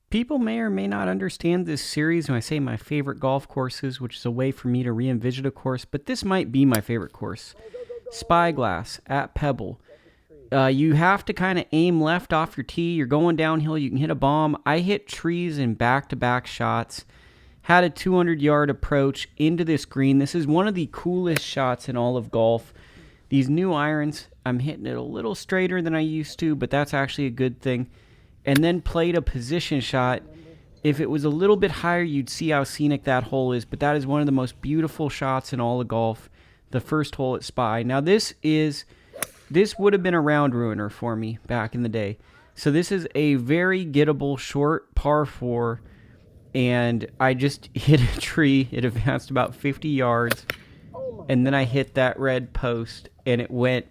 People may or may not understand this series when I say my favorite golf courses, which is a way for me to re-envision a course, but this might be my favorite course. Spyglass at Pebble. You have to kind of aim left off your tee. You're going downhill. You can hit a bomb. I hit trees in back-to-back shots. Had a 200-yard approach into this green. This is one of the coolest shots in all of golf. These new irons, I'm hitting it a little straighter than I used to, but that's actually a good thing. And then played a position shot. If it was a little bit higher, you'd see how scenic that hole is, but that is one of the most beautiful shots in all of golf. The first hole at Spy. Now this would have been a round ruiner for me back in the day. So this is a very gettable short par 4, and I just hit a tree. It advanced about 50 yards, and then I hit that red post, and it went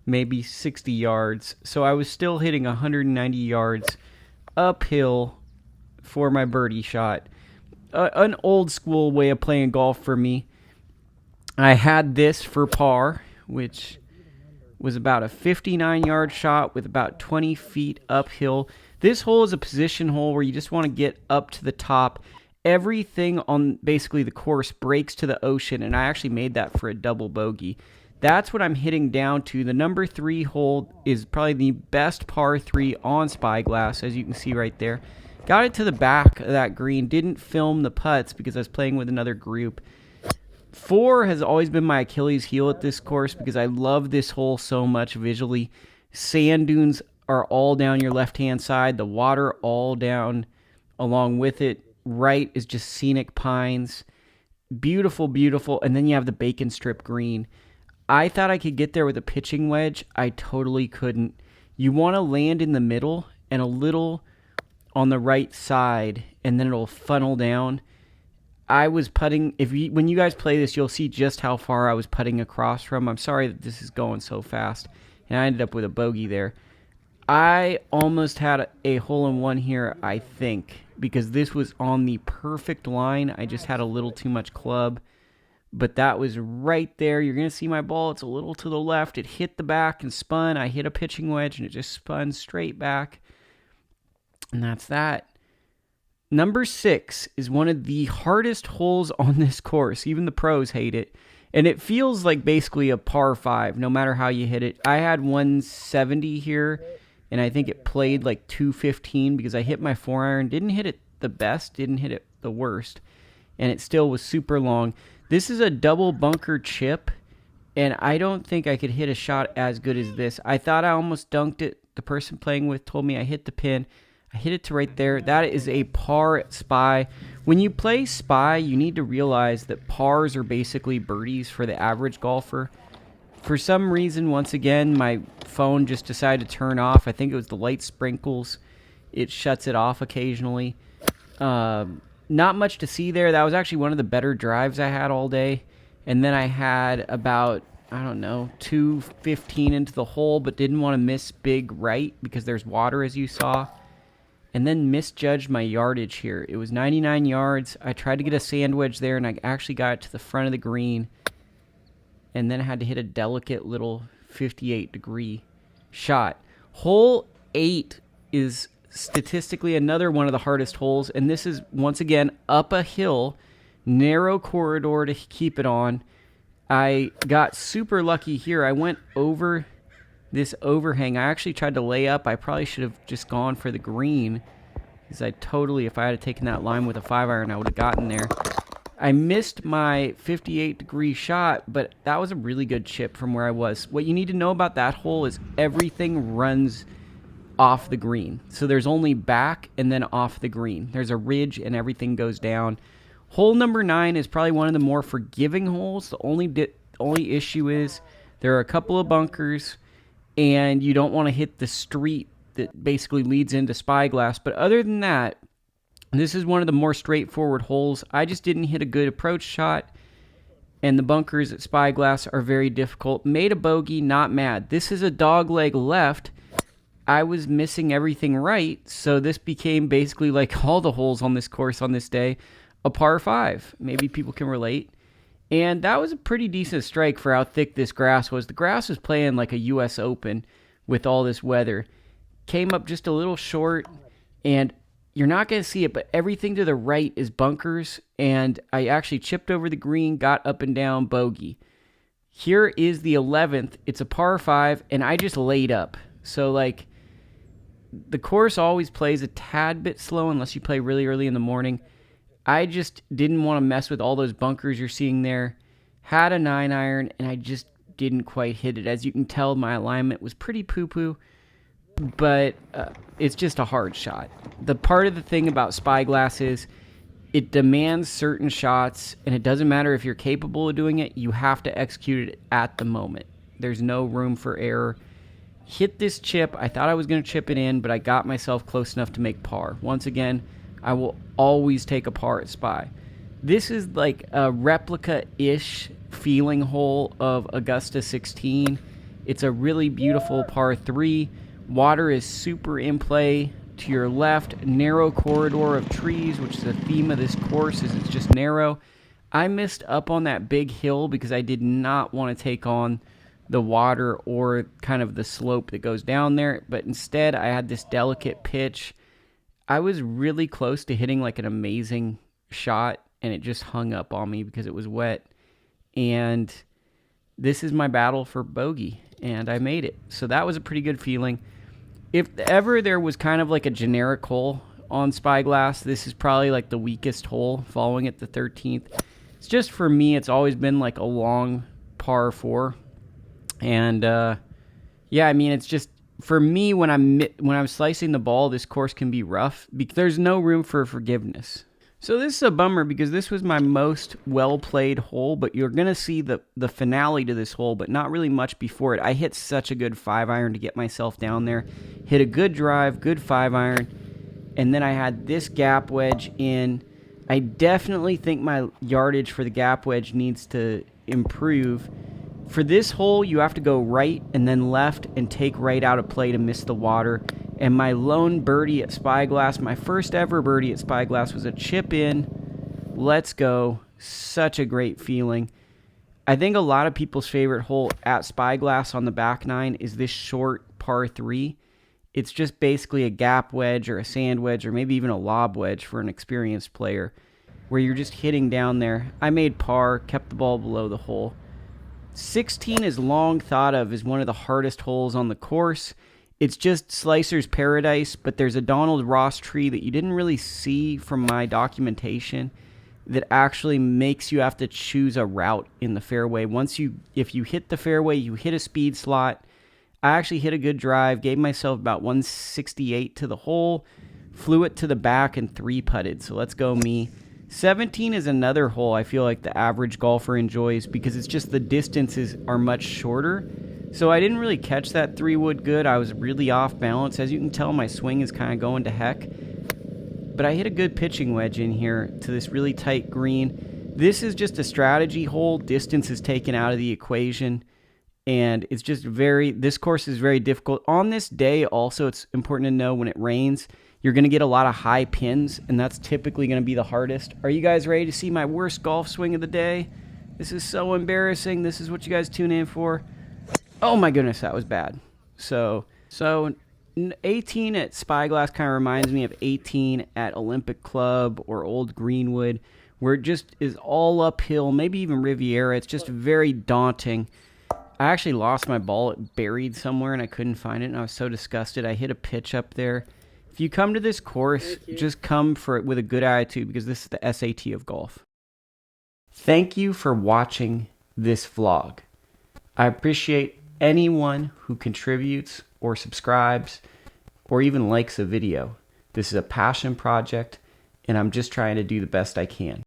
maybe 60 yards. So I was still hitting 190 yards uphill for my birdie shot. An old school way of playing golf for me. I had this for par, which was about a 59-yard shot with about 20 feet uphill. This hole is a position hole where you just want to get up to the top. Everything on basically the course breaks to the ocean, and I actually made that for a double bogey. That's what I'm hitting down to. The number 3 hole is probably the best par 3 on Spyglass, as you can see right there. Got it to the back of that green. Didn't film the putts because I was playing with another group. 4 has always been my Achilles heel at this course because I love this hole so much visually. Sand dunes are all down your left-hand side. The water all down along with it. Right is just scenic pines. Beautiful, beautiful. And then you have the bacon strip green. I thought I could get there with a pitching wedge. I totally couldn't. You want to land in the middle and a little on the right side, and then it'll funnel down. I was putting, when you guys play this, you'll see just how far I was putting across from. I'm sorry that this is going so fast, and I ended up with a bogey there. I almost had a hole-in-one here, I think, because this was on the perfect line. I just had a little too much club. But that was right there. You're going to see my ball. It's a little to the left. It hit the back and spun. I hit a pitching wedge, and it just spun straight back. And that's that. Number 6 is one of the hardest holes on this course. Even the pros hate it. And it feels like basically a par 5, no matter how you hit it. I had 170 here, and I think it played like 215 because I hit my 4-iron. Didn't hit it the best. Didn't hit it the worst. And it still was super long. This is a double bunker chip, and I don't think I could hit a shot as good as this. I thought I almost dunked it. The person playing with told me I hit the pin. I hit it to right there. That is a par at Spy. When you play Spy, you need to realize that pars are basically birdies for the average golfer. For some reason, once again, my phone just decided to turn off. I think it was the light sprinkles. It shuts it off occasionally. Not much to see there. That was actually one of the better drives I had all day. And then I had about, 215 into the hole, but didn't want to miss big right because there's water, as you saw. And then misjudged my yardage here. It was 99 yards. I tried to get a sand wedge there, and I actually got it to the front of the green. And then I had to hit a delicate little 58-degree shot. Hole 8 is statistically another one of the hardest holes, and this is once again up a hill, narrow corridor to keep it on. I got super lucky here. I went over this overhang. I actually tried to lay up. I probably should have just gone for the green, because if I had taken that line with a 5-iron, I would have gotten there. I missed my 58-degree shot, but that was a really good chip from where I was. What you need to know about that hole is everything runs off the green. So there's only back and then off the green. There's a ridge and everything goes down. Hole number 9 is probably one of the more forgiving holes. The only issue is there are a couple of bunkers and you don't want to hit the street that basically leads into Spyglass. But other than that, this is one of the more straightforward holes. I just didn't hit a good approach shot, and the bunkers at Spyglass are very difficult. Made a bogey, not mad. This is a dogleg left. I was missing everything right, so this became basically like all the holes on this course on this day, a par 5. Maybe people can relate. And that was a pretty decent strike for how thick this grass was. The grass was playing like a U.S. Open with all this weather. Came up just a little short, and you're not going to see it, but everything to the right is bunkers, and I actually chipped over the green, got up and down, bogey. Here is the 11th. It's a par 5, and I just laid up. So, like, the course always plays a tad bit slow unless you play really early in the morning. I just didn't want to mess with all those bunkers you're seeing there. Had a 9-iron, and I just didn't quite hit it. As you can tell, my alignment was pretty poo-poo, but it's just a hard shot. The part of the thing about Spyglass is it demands certain shots, and it doesn't matter if you're capable of doing it. You have to execute it at the moment. There's no room for error. Hit this chip. I thought I was going to chip it in, but I got myself close enough to make par. Once again, I will always take a par at Spy. This is like a replica-ish feeling hole of Augusta 16. It's a really beautiful par 3. Water is super in play. To your left, narrow corridor of trees, which is the theme of this course, is it's just narrow. I missed up on that big hill because I did not want to take on the water or kind of the slope that goes down there, but instead I had this delicate pitch. I was really close to hitting like an amazing shot, and it just hung up on me because it was wet. And this is my battle for bogey, and I made it. So that was a pretty good feeling. If ever there was kind of like a generic hole on Spyglass, this is probably like the weakest hole, following it the 13th. It's just, for me, it's always been like a long par 4. And yeah, I mean, it's just, for me, when I'm slicing the ball, this course can be rough because there's no room for forgiveness. So this is a bummer because this was my most well-played hole, but you're going to see the finale to this hole, but not really much before it. I hit such a good 5-iron to get myself down there. Hit a good drive, good 5-iron, and then I had this gap wedge in. I definitely think my yardage for the gap wedge needs to improve. For this hole, you have to go right and then left and take right out of play to miss the water. And my lone birdie at Spyglass, my first ever birdie at Spyglass, was a chip in. Let's go. Such a great feeling. I think a lot of people's favorite hole at Spyglass on the back nine is this short par 3. It's just basically a gap wedge or a sand wedge or maybe even a lob wedge for an experienced player where you're just hitting down there. I made par, kept the ball below the hole. 16 is long thought of as one of the hardest holes on the course. It's just Slicer's paradise, but there's a Donald Ross tree that you didn't really see from my documentation that actually makes you have to choose a route in the fairway. If you hit the fairway, you hit a speed slot. I actually hit a good drive, gave myself about 168 to the hole, flew it to the back and 3-putted. So let's go me. 17 is another hole I feel like the average golfer enjoys because it's just the distances are much shorter. So I didn't really catch that 3-wood good. I was really off balance. As you can tell, my swing is kind of going to heck. But I hit a good pitching wedge in here to this really tight green. This is just a strategy hole. Distance is taken out of the equation. And it's just this course is very difficult. On this day, also, it's important to know when it rains, you're going to get a lot of high pins, and that's typically going to be the hardest. Are you guys ready to see my worst golf swing of the day? This is so embarrassing. This is what you guys tune in for. Oh my goodness, that was bad. So 18 at Spyglass kind of reminds me of 18 at Olympic Club or Old Greenwood, where it just is all uphill, maybe even Riviera. It's just very daunting. I actually lost my ball. It buried somewhere, and I couldn't find it, and I was so disgusted. I hit a pitch up there. If you come to this course, just come for it with a good attitude because this is the SAT of golf. Thank you for watching this vlog. I appreciate anyone who contributes or subscribes or even likes a video. This is a passion project, and I'm just trying to do the best I can.